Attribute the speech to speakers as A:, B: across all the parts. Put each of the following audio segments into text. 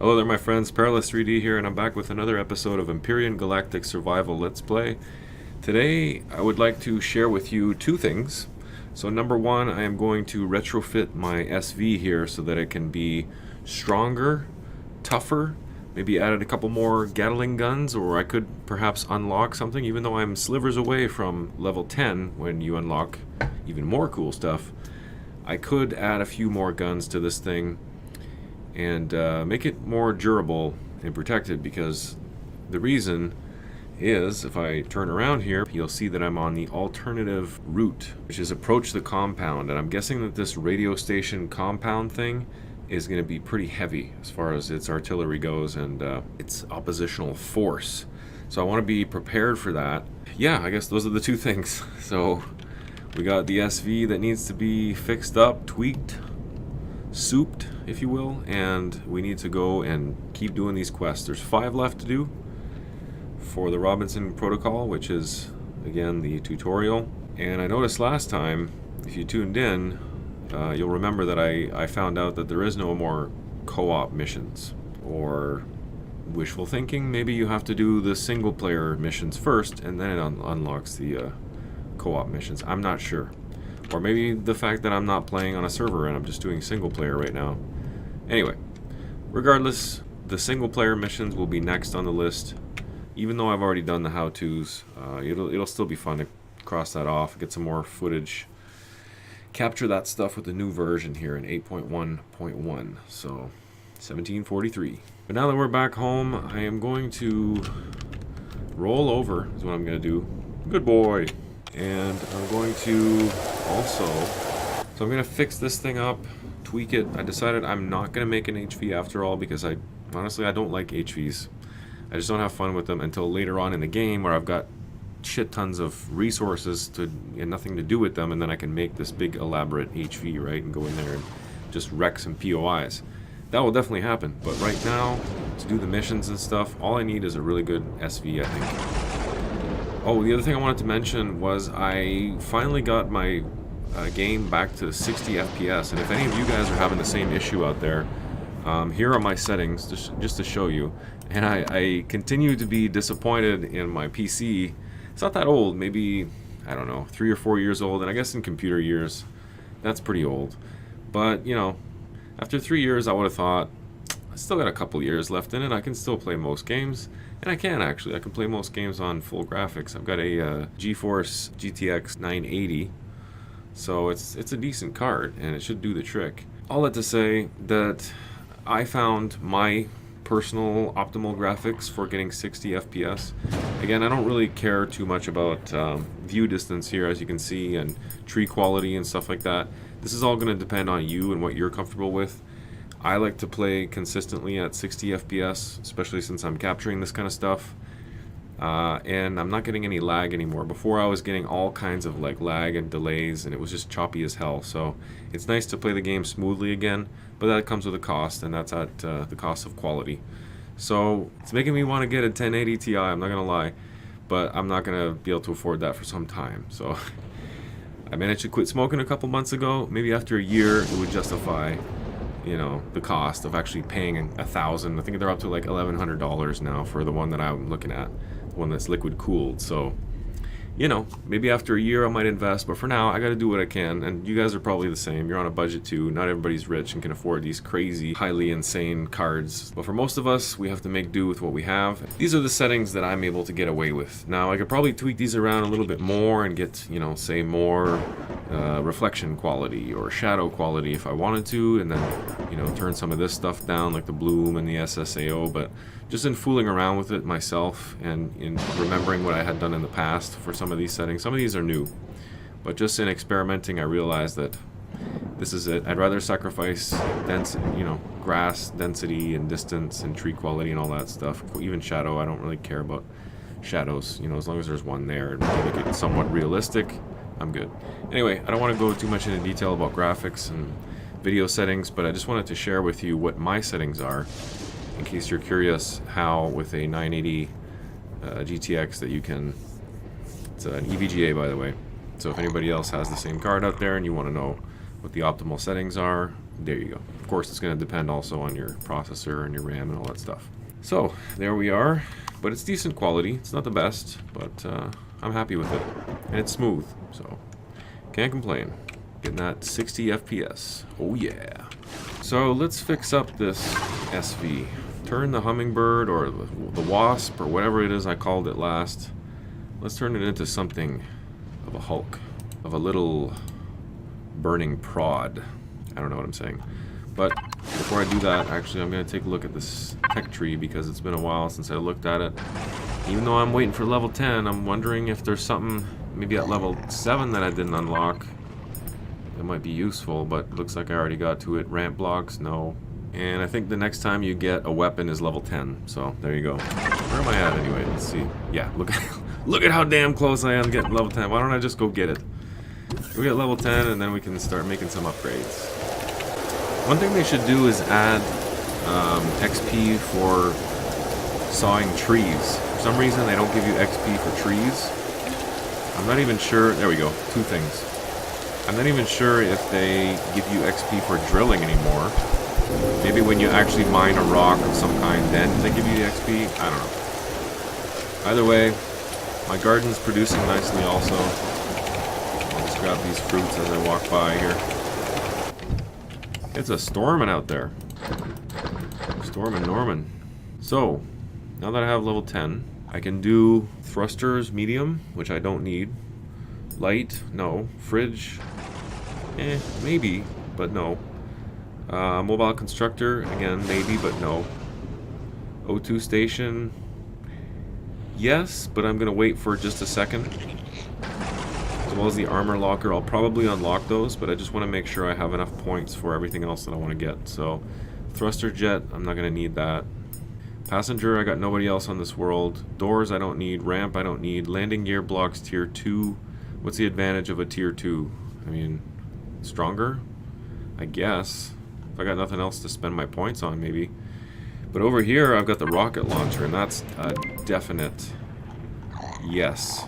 A: Hello there my friends, Perilous 3D here, and I'm back with another episode of Empyrion Galactic Survival Let's Play. Today I would like to share with you two things. So number one, I am going to retrofit my SV here so that it can be stronger, tougher, maybe added a couple more Gatling guns, or I could perhaps unlock something, even though I'm slivers away from level 10 when you unlock even more cool stuff. I could add a few more guns to this thing and make it more durable and protected, because the reason is, if I turn around here, you'll see that I'm on the alternative route, which is approach the compound, and I'm guessing that this radio station compound thing is going to be pretty heavy as far as its artillery goes and its oppositional force. So I want to be prepared for that. Yeah, I guess those are the two things. So we got the SV that needs to be fixed up, tweaked, souped, if you will, and we need to go and keep doing these quests. There's 5 left to do for the Robinson Protocol, which is, again, the tutorial. And I noticed last time, if you tuned in, you'll remember that I found out that there is no more co-op missions. Or wishful thinking, maybe you have to do the single-player missions first, and then it unlocks the co-op missions. I'm not sure. Or maybe the fact that I'm not playing on a server and I'm just doing single player right now. Anyway, regardless, the single player missions will be next on the list. Even though I've already done the how-tos, it'll still be fun to cross that off, get some more footage, capture that stuff with the new version here in 8.1.1, so 1743. But now that we're back home, I am going to roll over, is what I'm going to do. Good boy. And I'm going to also, so I'm going to fix this thing up, tweak it. I decided I'm not going to make an HV after all, because honestly I don't like HVs. I just don't have fun with them until later on in the game, where I've got shit tons of resources and nothing to do with them, and then I can make this big elaborate HV, right, and go in there and just wreck some POIs. That will definitely happen, but right now, to do the missions and stuff, all I need is a really good SV, I think. Oh, the other thing I wanted to mention was I finally got my game back to 60 FPS, and if any of you guys are having the same issue out there, here are my settings just to show you. And I continue to be disappointed in my PC. It's not that old, maybe, I don't know, 3 or 4 years old, and I guess in computer years, that's pretty old. But, you know, after 3 years, I would have thought, I still got a couple years left in it, I can still play most games. And I can, actually. I can play most games on full graphics. I've got a GeForce GTX 980, so it's a decent card, and it should do the trick. All that to say that I found my personal optimal graphics for getting 60 FPS. Again, I don't really care too much about view distance here, as you can see, and tree quality and stuff like that. This is all going to depend on you and what you're comfortable with. I like to play consistently at 60 FPS, especially since I'm capturing this kind of stuff. And I'm not getting any lag anymore. Before I was getting all kinds of like lag and delays, and it was just choppy as hell. So it's nice to play the game smoothly again, but that comes with a cost, and that's at the cost of quality. So it's making me want to get a 1080 Ti, I'm not going to lie, but I'm not going to be able to afford that for some time. So I managed to quit smoking a couple months ago. Maybe after a year it would justify, you know, the cost of actually paying $1,000. I think they're up to like $1,100 now for the one that I'm looking at, the one that's liquid cooled. So, you know, maybe after a year I might invest, but for now I got to do what I can. And you guys are probably the same. You're on a budget too. Not everybody's rich and can afford these crazy, highly insane cards. But for most of us, we have to make do with what we have. These are the settings that I'm able to get away with. Now I could probably tweak these around a little bit more and get, you know, say more reflection quality or shadow quality if I wanted to, and then, you know, turn some of this stuff down like the bloom and the SSAO. But just in fooling around with it myself and in remembering what I had done in the past for some of these settings, some of these are new, but just in experimenting I realized that this is it. I'd rather sacrifice density, you know, grass density and distance and tree quality and all that stuff. Even shadow, I don't really care about shadows, you know, as long as there's one there and make it somewhat realistic, I'm good. Anyway, I don't want to go too much into detail about graphics and video settings, but I just wanted to share with you what my settings are, in case you're curious how with a 980 GTX that you can, it's an EVGA by the way, so if anybody else has the same card out there and you want to know what the optimal settings are, there you go. Of course, it's going to depend also on your processor and your RAM and all that stuff. So, there we are. But it's decent quality. It's not the best, but I'm happy with it. And it's smooth, so can't complain. Getting that 60 FPS. Oh yeah. So let's fix up this SV. Turn the Hummingbird or the Wasp or whatever it is I called it last. Let's turn it into something of a Hulk. Of a little burning prod. I don't know what I'm saying. But before I do that, actually I'm going to take a look at this tech tree because it's been a while since I looked at it. Even though I'm waiting for level 10, I'm wondering if there's something maybe at level 7 that I didn't unlock. That might be useful, but it looks like I already got to it. Ramp blocks, no. And I think the next time you get a weapon is level 10. So there you go. Where am I at anyway? Let's see. Yeah, look at how damn close I am getting level 10. Why don't I just go get it? We get level 10 and then we can start making some upgrades. One thing they should do is add XP for sawing trees. For some reason they don't give you XP for trees. I'm not even sure. There we go. Two things. I'm not even sure if they give you XP for drilling anymore. Maybe when you actually mine a rock of some kind, then they give you the XP. I don't know. Either way, my garden's producing nicely also. I'll just grab these fruits as I walk by here. It's a storming out there. Storming Norman. So, now that I have level 10, I can do thrusters medium, which I don't need. Light, no. Fridge, maybe, but no. Mobile constructor, again, maybe, but no. O2 station, yes, but I'm gonna wait for just a second. As well as the armor locker, I'll probably unlock those, but I just want to make sure I have enough points for everything else that I want to get. So, thruster jet, I'm not gonna need that. Passenger, I got nobody else on this world. Doors, I don't need. Ramp, I don't need. Landing gear blocks, tier 2. What's the advantage of a tier 2? I mean, stronger? I guess. If I got nothing else to spend my points on, maybe. But over here, I've got the rocket launcher, and that's a definite yes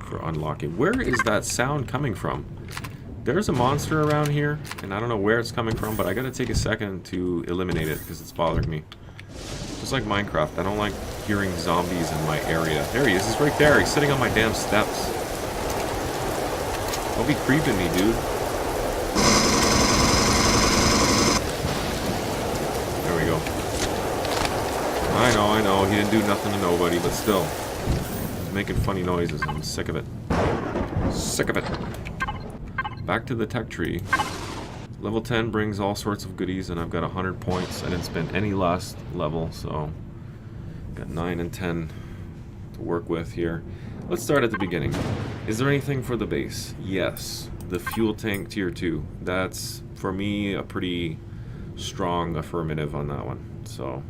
A: for unlocking. Where is that sound coming from? There's a monster around here, and I don't know where it's coming from, but I gotta take a second to eliminate it because it's bothering me. Just like Minecraft, I don't like hearing zombies in my area. There he is, he's right there. He's sitting on my damn steps. Don't be creeping me, dude. There we go. I know, he didn't do nothing to nobody, but still. He's making funny noises, I'm sick of it. Sick of it. Back to the tech tree. Level 10 brings all sorts of goodies, and I've got 100 points. I didn't spend any last level, so got 9 and 10 to work with here. Let's start at the beginning. Is there anything for the base? Yes. The fuel tank tier 2. That's, for me, a pretty strong affirmative on that one. So,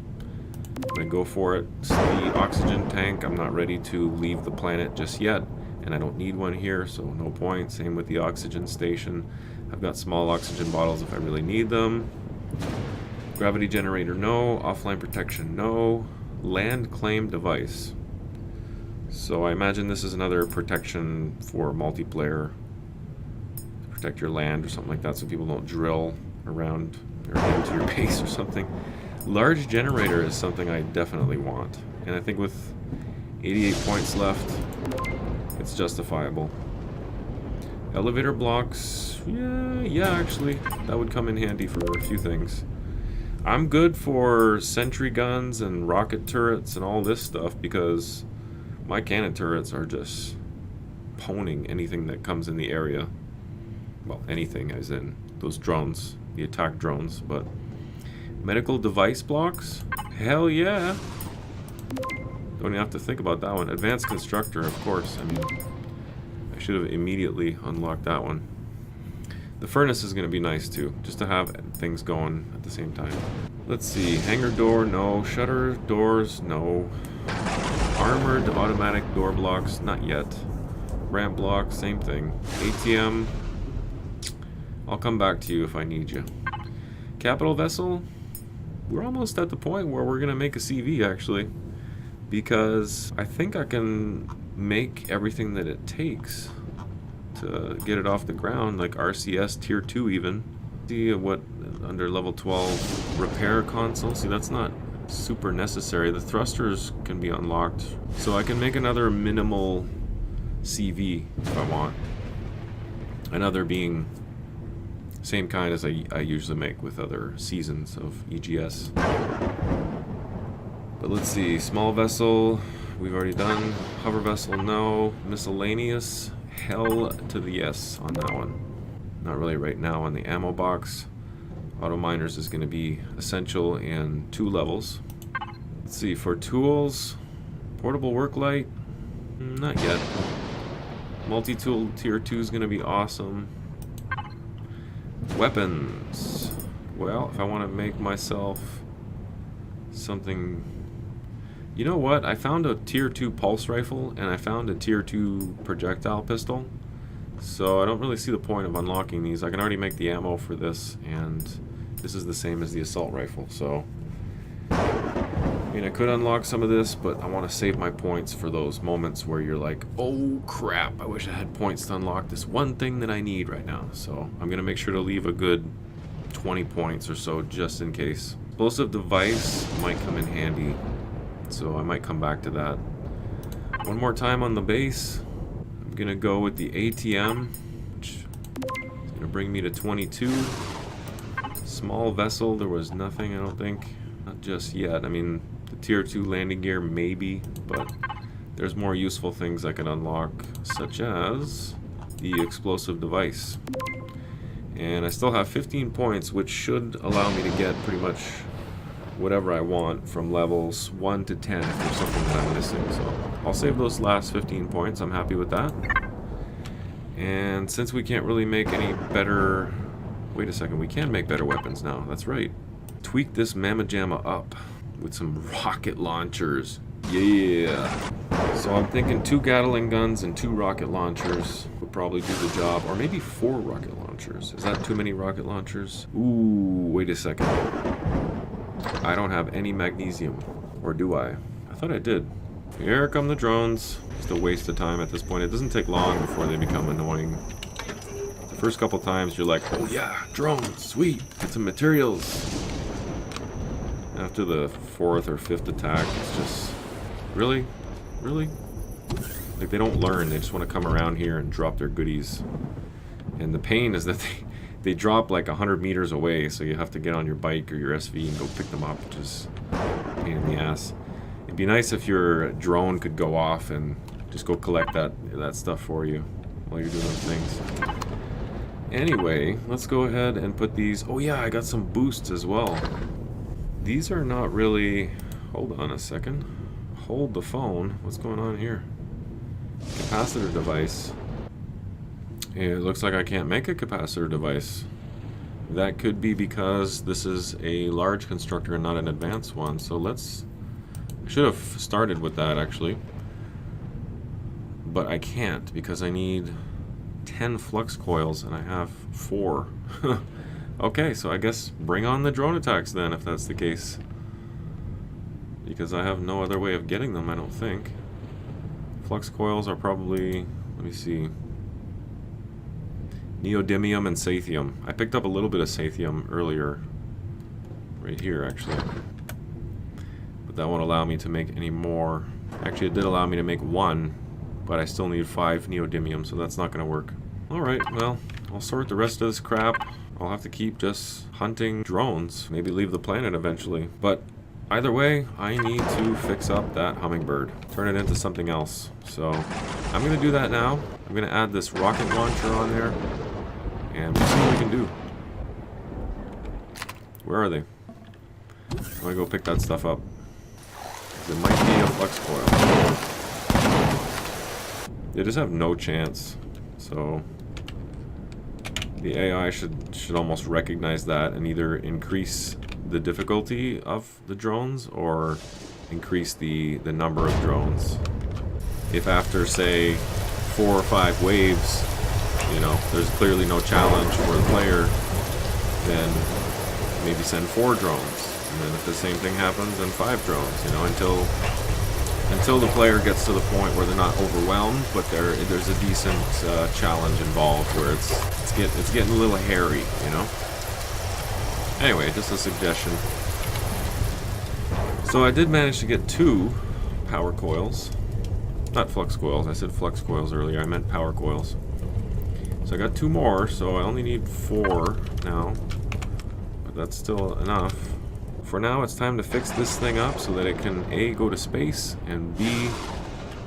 A: I'm going to go for it. So the oxygen tank, I'm not ready to leave the planet just yet. And I don't need one here, so no point. Same with the oxygen station. I've got small oxygen bottles if I really need them. Gravity generator, no. Offline protection, no. Land claim device. So I imagine this is another protection for multiplayer. To protect your land or something like that so people don't drill around or into your base or something. Large generator is something I definitely want. And I think with 88 points left, it's justifiable. Elevator blocks, yeah, actually, that would come in handy for a few things. I'm good for sentry guns and rocket turrets and all this stuff because my cannon turrets are just poning anything that comes in the area. Well, anything as in those drones, the attack drones, but medical device blocks? Hell yeah! Don't even have to think about that one. Advanced constructor, of course. I mean, I should have immediately unlocked that one. The furnace is going to be nice too, just to have things going at the same time. Let's see, hangar door, no. Shutter doors, no. Armored automatic door blocks, not yet. Ramp blocks, same thing. ATM, I'll come back to you if I need you. Capital vessel, we're almost at the point where we're going to make a CV actually. Because I think I can make everything that it takes to get it off the ground, like RCS tier 2 even. See what under level 12 repair console. See, that's not super necessary. The thrusters can be unlocked, so I can make another minimal CV if I want. Another being same kind as I usually make with other seasons of EGS. But let's see, small vessel, we've already done. Hover vessel, no. Miscellaneous, hell to the yes on that one. Not really right now on the ammo box. Auto miners is going to be essential in 2 levels. Let's see, for tools, portable work light, not yet. Multi-tool tier 2 is going to be awesome. Weapons. Well, if I want to make myself something... You know what? I found a tier 2 pulse rifle and I found a tier 2 projectile pistol. So I don't really see the point of unlocking these. I can already make the ammo for this, and this is the same as the assault rifle. So, I mean, I could unlock some of this, but I want to save my points for those moments where you're like, oh crap, I wish I had points to unlock this one thing that I need right now. So I'm going to make sure to leave a good 20 points or so just in case. Explosive device might come in handy, so I might come back to that. One more time on the base. I'm going to go with the ATM, which is going to bring me to 22. Small vessel, there was nothing, I don't think. Not just yet. I mean, the tier 2 landing gear maybe, but there's more useful things I can unlock, such as the explosive device. And I still have 15 points, which should allow me to get pretty much whatever I want from levels 1 to 10 if there's something that I'm missing. So I'll save those last 15 points. I'm happy with that. And since we can't really make any better... Wait a second, we can make better weapons now. That's right. Tweak this Mamma Jamma up with some rocket launchers. Yeah. So I'm thinking 2 Gatling guns and 2 rocket launchers would probably do the job. Or maybe 4 rocket launchers. Is that too many rocket launchers? Ooh, wait a second. I don't have any magnesium. Or do I? I thought I did. Here come the drones. Just a waste of time at this point. It doesn't take long before they become annoying. The first couple times you're like, oh yeah, drones, sweet, get some materials. After the 4th or 5th attack, it's just, really? Really? Like, they don't learn, they just want to come around here and drop their goodies. And the pain is that they drop like 100 meters away, so you have to get on your bike or your SV and go pick them up, which is a pain in the ass. It'd be nice if your drone could go off and just go collect that stuff for you while you're doing things. Anyway, let's go ahead and put these... Oh yeah, I got some boosts as well. These are not really... Hold on a second. Hold the phone. What's going on here? Capacitor device. It looks like I can't make a capacitor device. That could be because this is a large constructor and not an advanced one. So let's... I should have started with that actually. But I can't because I need 10 flux coils and I have 4. Okay, so I guess bring on the drone attacks then if that's the case. Because I have no other way of getting them, I don't think. Flux coils are probably... Let me see. Neodymium and Sathium. I picked up a little bit of Sathium earlier. Right here, actually. But that won't allow me to make any more. Actually, it did allow me to make 1, but I still need 5 Neodymium, so that's not going to work. Alright, well, I'll sort the rest of this crap. I'll have to keep just hunting drones. Maybe leave the planet eventually. But either way, I need to fix up that hummingbird. Turn it into something else. So I'm going to do that now. I'm going to add this rocket launcher on there. And we'll see what we can do. Where are they? I'm going to go pick that stuff up. There might be a flux coil. They just have no chance. So the AI should almost recognize that and either increase the difficulty of the drones or increase the number of drones. If after, say, 4 or 5 waves, you know, there's clearly no challenge for the player, then maybe send 4 drones. And then if the same thing happens, then 5 drones, you know, until the player gets to the point where they're not overwhelmed, but there's a decent challenge involved where it's getting a little hairy, you know. Anyway, just a suggestion. So I did manage to get 2 power coils. Not flux coils, I said flux coils earlier, I meant power coils. So I got 2 more, so I only need 4 now. But that's still enough. For now, it's time to fix this thing up so that it can A, go to space, and B,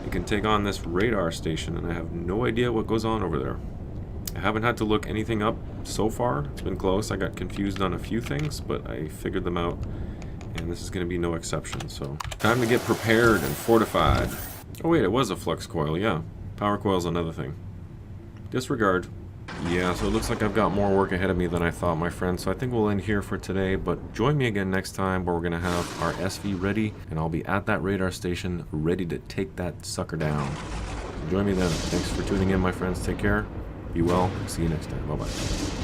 A: it can take on this radar station, and I have no idea what goes on over there. I haven't had to look anything up so far. It's been close. I got confused on a few things, but I figured them out, and this is going to be no exception. So, time to get prepared and fortified. Oh wait, it was a flux coil, yeah. Power coil's another thing. Disregard. Yeah, so it looks like I've got more work ahead of me than I thought, my friends. So I think we'll end here for today, but join me again next time where we're going to have our SV ready, and I'll be at that radar station ready to take that sucker down. So join me then. Thanks for tuning in, my friends. Take care. Be well. See you next time. Bye-bye.